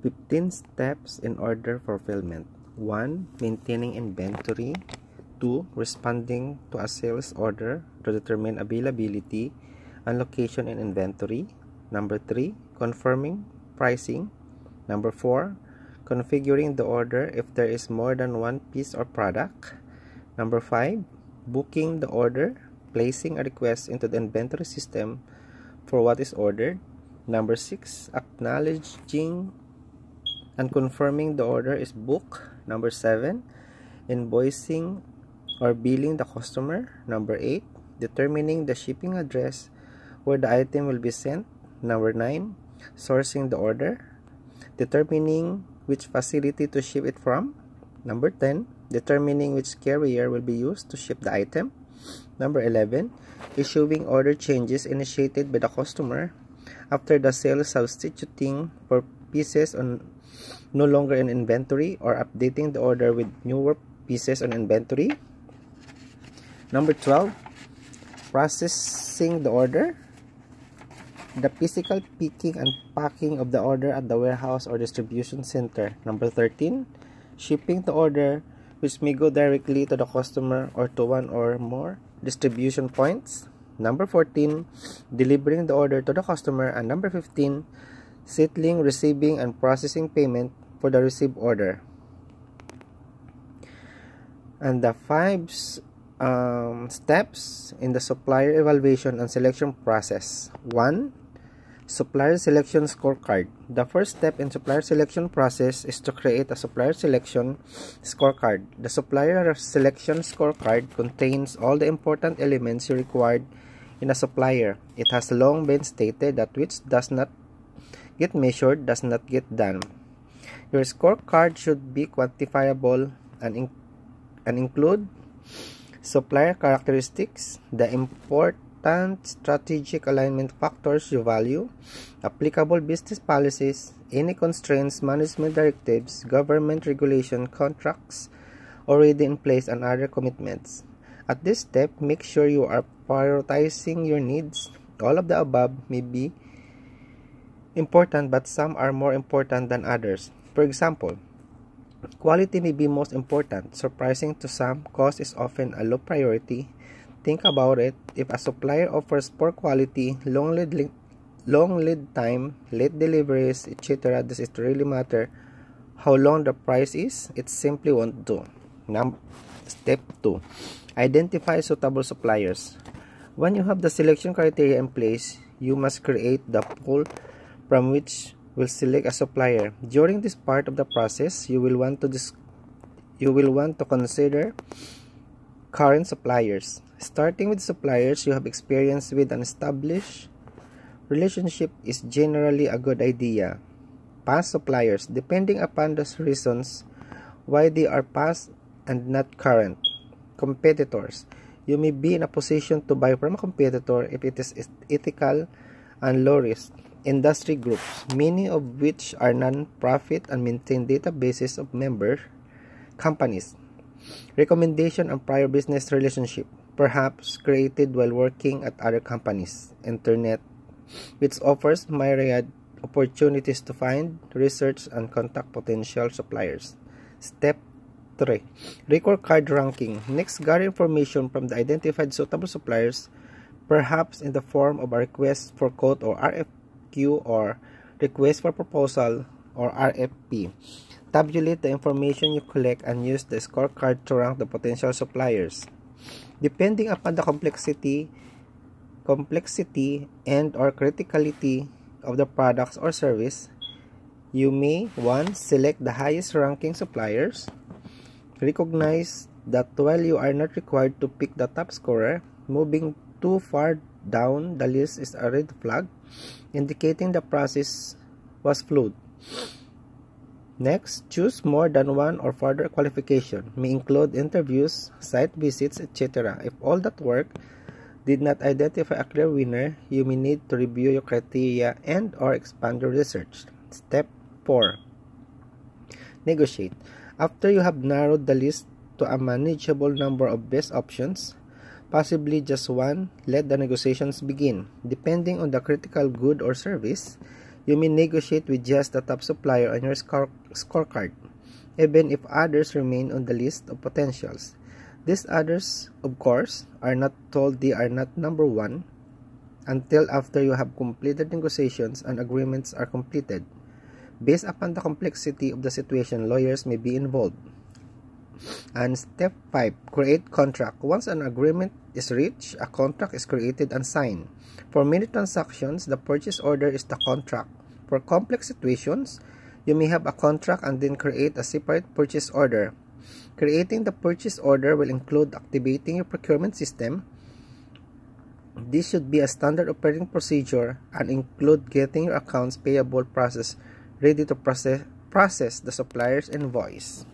15 steps in order fulfillment. 1. Maintaining inventory. 2. Responding to a sales order to determine availability and location in inventory. Number 3. Confirming pricing. Number 4. Configuring the order if there is more than one piece or product. Number 5. Booking the order, placing a request into the inventory system for what is ordered. Number 6. Acknowledging and confirming the order is booked. Number 7. Invoicing or billing the customer. Number 8. Determining the shipping address where the item will be sent. Number 9. Sourcing the order. Determining which facility to ship it from. Number 10. Determining which carrier will be used to ship the item. Number 11. Issuing order changes initiated by the customer after the sale, substituting for pieces on no longer in inventory or updating the order with newer pieces on inventory. Number 12. Processing the order. The physical picking and packing of the order at the warehouse or distribution center. Number 13. Shipping the order, which may go directly to the customer or to one or more distribution points. Number 14. Delivering the order to the customer. And number 15. Settling, receiving, and processing payment for the received order. And the 5 steps in the supplier evaluation and selection process. 1. Supplier selection scorecard. The first step in supplier selection process is to create a supplier selection scorecard. The supplier selection scorecard contains all the important elements you required in a supplier. It has long been stated that which does not get measured does not get done. Your scorecard should be quantifiable and include supplier characteristics, the important strategic alignment factors you value, applicable business policies, any constraints, management directives, government regulation, contracts already in place, and other commitments. At this step, make sure you are prioritizing your needs. All of the above may be important, but some are more important than others. For example, quality may be most important. Surprising to some, cost is often a low priority. Think about it. If a supplier offers poor quality, long lead time, late deliveries, etc., does it really matter how long the price is? It simply won't do. Step 2. Identify suitable suppliers. When you have the selection criteria in place, you must create the pool from which will select a supplier. During this part of the process, you will want to consider current suppliers. Starting with suppliers you have experience with an established relationship is generally a good idea. Past suppliers, depending upon the reasons why they are past and not current. Competitors, you may be in a position to buy from a competitor if it is ethical and low risk. Industry groups, many of which are non-profit and maintain databases of member companies. Recommendation and prior business relationship, perhaps created while working at other companies. Internet, which offers myriad opportunities to find, research, and contact potential suppliers. Step 3. Record card ranking. Next, gather information from the identified suitable suppliers, perhaps in the form of a request for quote or RFQ or request for proposal or RFP. Tabulate the information you collect and use the scorecard to rank the potential suppliers. Depending upon the complexity and or criticality of the products or service, you may 1. Select the highest ranking suppliers. Recognize that while you are not required to pick the top scorer, moving too far down the list is a red flag, indicating the process was flawed. Next, choose more than one or further qualification. May include interviews, site visits, etc. If all that work did not identify a clear winner, you may need to review your criteria and or expand your research. Step 4. Negotiate. After you have narrowed the list to a manageable number of best options, possibly just one, let the negotiations begin. Depending on the critical good or service, You may negotiate with just the top supplier on your scorecard, even if others remain on the list of potentials. These others, of course, are not told they are not number one until after you have completed negotiations and agreements are completed. Based upon the complexity of the situation, lawyers may be involved. And step 5, create contract. Once an agreement is reached, a contract is created and signed. For many transactions, the purchase order is the contract. For complex situations, you may have a contract and then create a separate purchase order. Creating the purchase order will include activating your procurement system. This should be a standard operating procedure and include getting your accounts payable process ready to process the supplier's invoice.